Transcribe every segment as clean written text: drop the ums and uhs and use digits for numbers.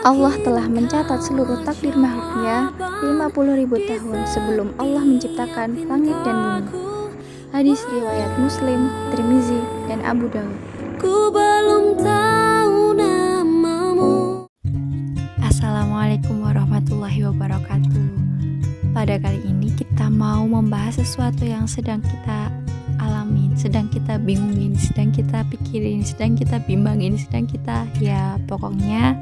Allah telah mencatat seluruh takdir makhluknya 50.000 tahun sebelum Allah menciptakan langit dan bumi. Hadis riwayat Muslim, Tirmizi, dan Abu Dawud. Ku belum tahu namamu. Assalamualaikum warahmatullahi wabarakatuh. Pada kali ini kita mau membahas sesuatu yang sedang kita alamin, sedang kita bingungin, sedang kita pikirin, sedang kita bimbangin, sedang kita pokoknya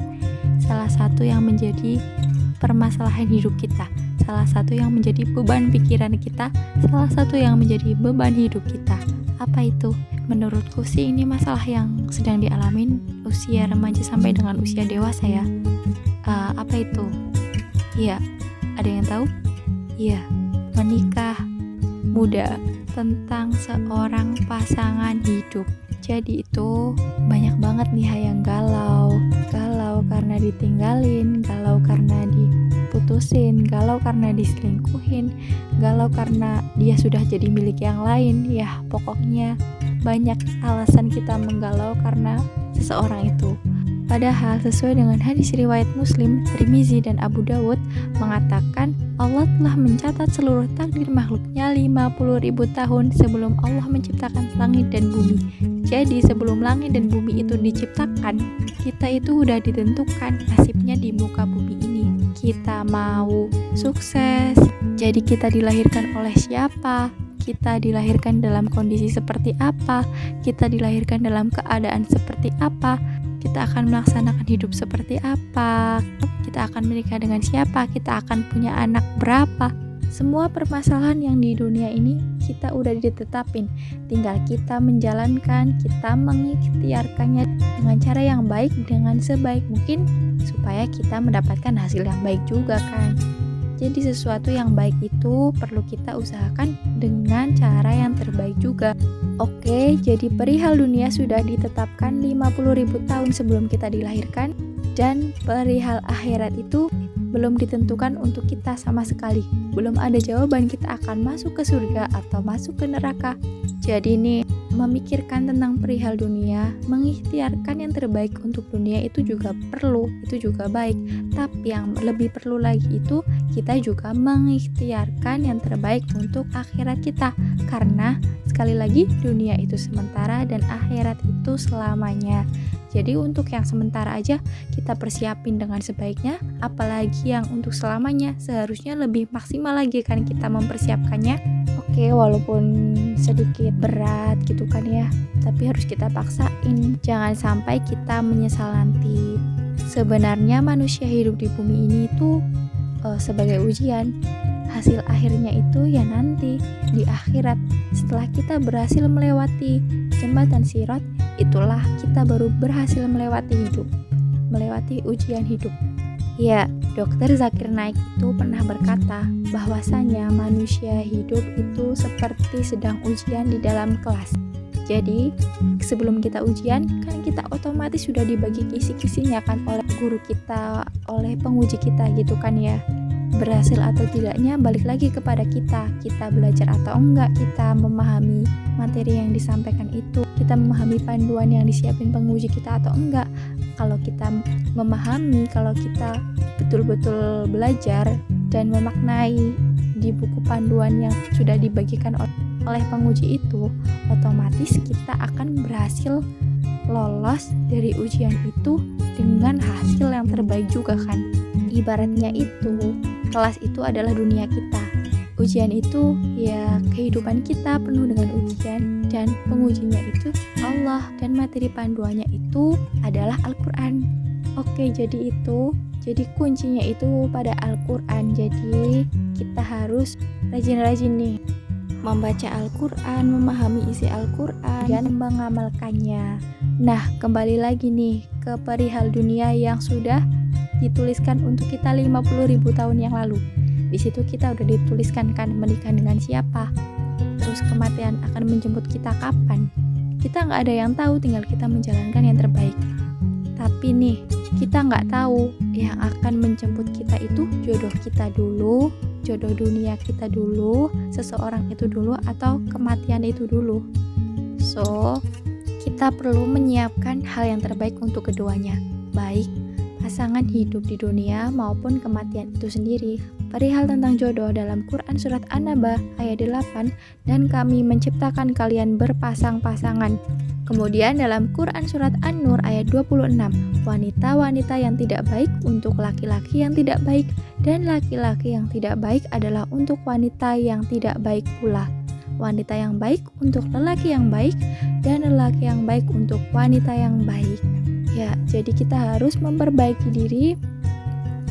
salah satu yang menjadi permasalahan hidup kita, salah satu yang menjadi beban pikiran kita, salah satu yang menjadi beban hidup kita. Apa itu? Menurutku sih ini masalah yang sedang dialamin usia remaja sampai dengan usia dewasa ya. Apa itu? Iya, ada yang tahu? Iya, menikah muda, tentang seorang pasangan hidup. Jadi itu banyak banget nih yang galau karena ditinggalin, galau karena diputusin, galau karena diselingkuhin, galau karena dia sudah jadi milik yang lain. Ya, pokoknya banyak alasan kita menggalau karena seseorang itu. Padahal sesuai dengan hadis riwayat Muslim, Tirmizi, dan Abu Dawud mengatakan Allah telah mencatat seluruh takdir makhluknya 50.000 tahun sebelum Allah menciptakan langit dan bumi. Jadi sebelum langit dan bumi itu diciptakan, kita itu udah ditentukan nasibnya di muka bumi ini. Kita mau sukses, jadi kita dilahirkan oleh siapa? Kita dilahirkan dalam kondisi seperti apa? Kita dilahirkan dalam keadaan seperti apa? Kita akan melaksanakan hidup seperti apa, kita akan menikah dengan siapa, kita akan punya anak berapa. Semua permasalahan yang di dunia ini kita udah ditetapin, tinggal kita menjalankan, kita mengikhtiarkannya dengan cara yang baik, dengan sebaik mungkin supaya kita mendapatkan hasil yang baik juga kan. Jadi sesuatu yang baik itu perlu kita usahakan dengan cara yang terbaik juga. Oke, jadi perihal dunia sudah ditetapkan 50.000 tahun sebelum kita dilahirkan, dan perihal akhirat itu belum ditentukan untuk kita sama sekali. Belum ada jawaban kita akan masuk ke surga atau masuk ke neraka. Jadi nih, memikirkan tentang perihal dunia, mengikhtiarkan yang terbaik untuk dunia itu juga perlu, itu juga baik. Tapi yang lebih perlu lagi itu kita juga mengikhtiarkan yang terbaik untuk akhirat kita. Karena sekali lagi dunia itu sementara dan akhirat itu selamanya. Jadi untuk yang sementara aja kita persiapin dengan sebaiknya, apalagi yang untuk selamanya seharusnya lebih maksimal lagi kan kita mempersiapkannya. Oke, walaupun sedikit berat gitu kan ya, tapi harus kita paksain. Jangan sampai kita menyesal nanti. Sebenarnya manusia hidup di bumi ini itu sebagai ujian. Hasil akhirnya itu ya nanti di akhirat. Setelah kita berhasil melewati jembatan Sirat, itulah kita baru berhasil melewati hidup, melewati ujian hidup. Ya, Dr. Zakir Naik itu pernah berkata bahwasanya manusia hidup itu seperti sedang ujian di dalam kelas. Jadi sebelum kita ujian kan kita otomatis sudah dibagi kisi-kisinya kan oleh guru kita, oleh penguji kita gitu kan ya. Berhasil atau tidaknya balik lagi kepada kita belajar atau enggak, kita memahami materi yang disampaikan itu, kita memahami panduan yang disiapin penguji kita atau enggak. Kalau kita memahami, kalau kita betul-betul belajar dan memaknai di buku panduan yang sudah dibagikan oleh penguji itu, otomatis kita akan berhasil lolos dari ujian itu dengan hasil yang terbaik juga kan. Ibaratnya itu kelas itu adalah dunia kita, ujian itu ya kehidupan kita penuh dengan ujian, dan pengujinya itu Allah, dan materi panduannya itu adalah Al-Quran. Oke, jadi kuncinya itu pada Al-Quran. Jadi kita harus rajin-rajin nih membaca Al-Quran, memahami isi Al-Quran, dan mengamalkannya. Nah, kembali lagi nih ke perihal dunia yang sudah dituliskan untuk kita 50.000 tahun yang lalu. Di situ kita udah dituliskan kan menikah dengan siapa, terus kematian akan menjemput kita kapan. Kita nggak ada yang tahu, tinggal kita menjalankan yang terbaik. Tapi nih, kita nggak tahu yang akan menjemput kita itu jodoh kita dulu, jodoh dunia kita dulu, seseorang itu dulu, atau kematian itu dulu. So, kita perlu menyiapkan hal yang terbaik untuk keduanya, baik pasangan hidup di dunia maupun kematian itu sendiri. Perihal tentang jodoh dalam Quran Surat An-Naba ayat 8, dan kami menciptakan kalian berpasang-pasangan. Kemudian dalam Quran Surat An-Nur ayat 26, wanita-wanita yang tidak baik untuk laki-laki yang tidak baik, dan laki-laki yang tidak baik adalah untuk wanita yang tidak baik pula. Wanita yang baik untuk lelaki yang baik, dan lelaki yang baik untuk wanita yang baik. Ya, jadi kita harus memperbaiki diri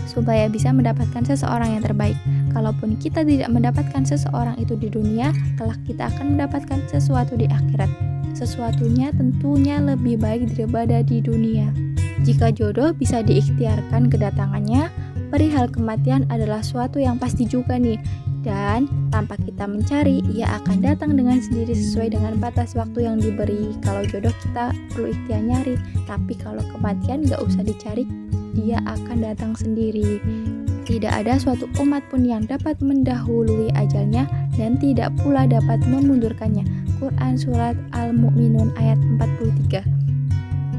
supaya bisa mendapatkan seseorang yang terbaik. Kalaupun kita tidak mendapatkan seseorang itu di dunia, kelak kita akan mendapatkan sesuatu di akhirat. Sesuatunya tentunya lebih baik daripada di dunia. Jika jodoh bisa diikhtiarkan kedatangannya, perihal kematian adalah suatu yang pasti juga nih. Dan tanpa kita mencari, ia akan datang dengan sendiri sesuai dengan batas waktu yang diberi. Kalau jodoh kita perlu ikhtiar nyari, tapi kalau kematian gak usah dicari, dia akan datang sendiri. Tidak ada suatu umat pun yang dapat mendahului ajalnya dan tidak pula dapat memundurkannya. Quran Surat Al-Mu'minun ayat 43.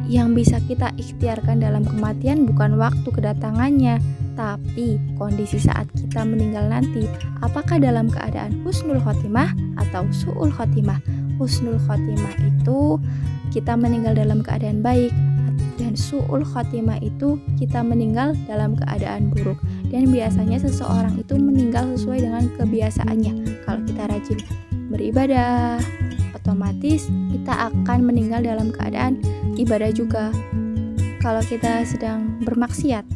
Yang bisa kita ikhtiarkan dalam kematian bukan waktu kedatangannya, tapi kondisi saat kita meninggal nanti. Apakah dalam keadaan husnul khotimah atau su'ul khotimah? Husnul khotimah itu kita meninggal dalam keadaan baik, dan su'ul khotimah itu kita meninggal dalam keadaan buruk. Dan biasanya seseorang itu meninggal sesuai dengan kebiasaannya. Kalau kita rajin beribadah, otomatis kita akan meninggal dalam keadaan ibadah juga. Kalau kita sedang bermaksiat,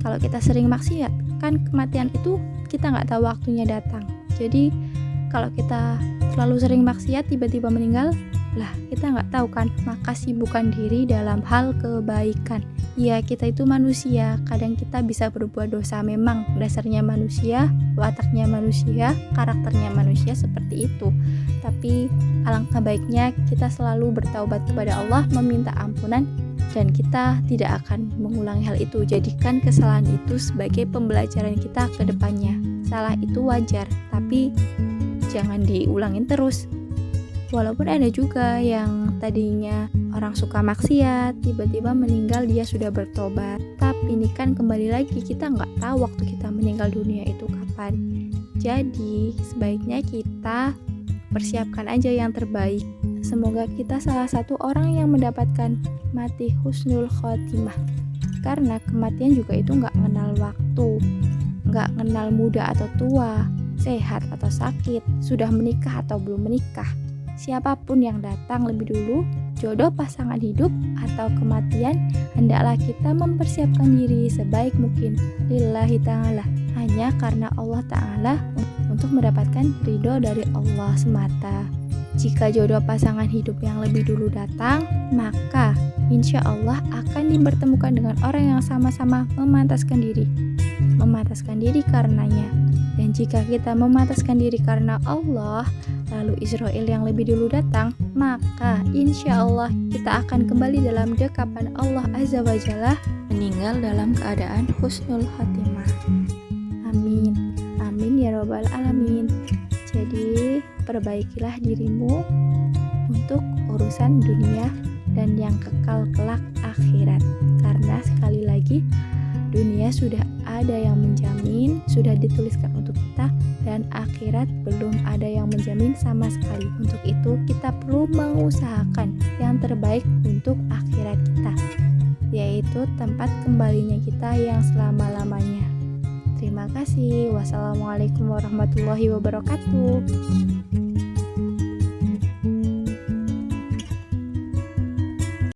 kalau kita sering maksiat, kan kematian itu kita nggak tahu waktunya datang. Jadi kalau kita terlalu sering maksiat tiba-tiba meninggal, lah kita nggak tahu kan, maka sibukkan diri dalam hal kebaikan. Ya, kita itu manusia, kadang kita bisa berbuat dosa, memang dasarnya manusia, wataknya manusia, karakternya manusia seperti itu. Tapi alangkah baiknya kita selalu bertaubat kepada Allah, meminta ampunan, dan kita tidak akan mengulangi hal itu. Jadikan kesalahan itu sebagai pembelajaran kita ke depannya. Salah itu wajar, tapi jangan diulangin terus. Walaupun ada juga yang tadinya orang suka maksiat, tiba-tiba meninggal dia sudah bertobat. Tapi ini kan kembali lagi, kita nggak tahu waktu kita meninggal dunia itu kapan. Jadi sebaiknya kita persiapkan aja yang terbaik. Semoga kita salah satu orang yang mendapatkan mati husnul khotimah. Karena kematian juga itu nggak mengenal waktu, nggak mengenal muda atau tua, sehat atau sakit, sudah menikah atau belum menikah. Siapapun yang datang lebih dulu, jodoh pasangan hidup atau kematian, hendaklah kita mempersiapkan diri sebaik mungkin lillahi ta'ala, hanya karena Allah ta'ala, untuk mendapatkan ridho dari Allah semata. Jika jodoh pasangan hidup yang lebih dulu datang, maka insya Allah akan dipertemukan dengan orang yang sama-sama memantaskan diri karenanya. Dan jika kita memantaskan diri karena Allah, lalu Israel yang lebih dulu datang, maka insya Allah kita akan kembali dalam dekapan Allah Azza wa Jalla, meninggal dalam keadaan husnul khatimah. Amin. Amin ya robbal alamin. Jadi perbaikilah dirimu untuk urusan dunia dan yang kekal kelak akhirat. Karena sekali lagi, dunia sudah ada yang menjamin, sudah dituliskan untuk kita, dan akhirat belum ada yang menjamin sama sekali. Untuk itu kita perlu mengusahakan yang terbaik untuk akhirat kita, yaitu tempat kembalinya kita yang selama-lamanya. Terima kasih. Wassalamualaikum warahmatullahi wabarakatuh.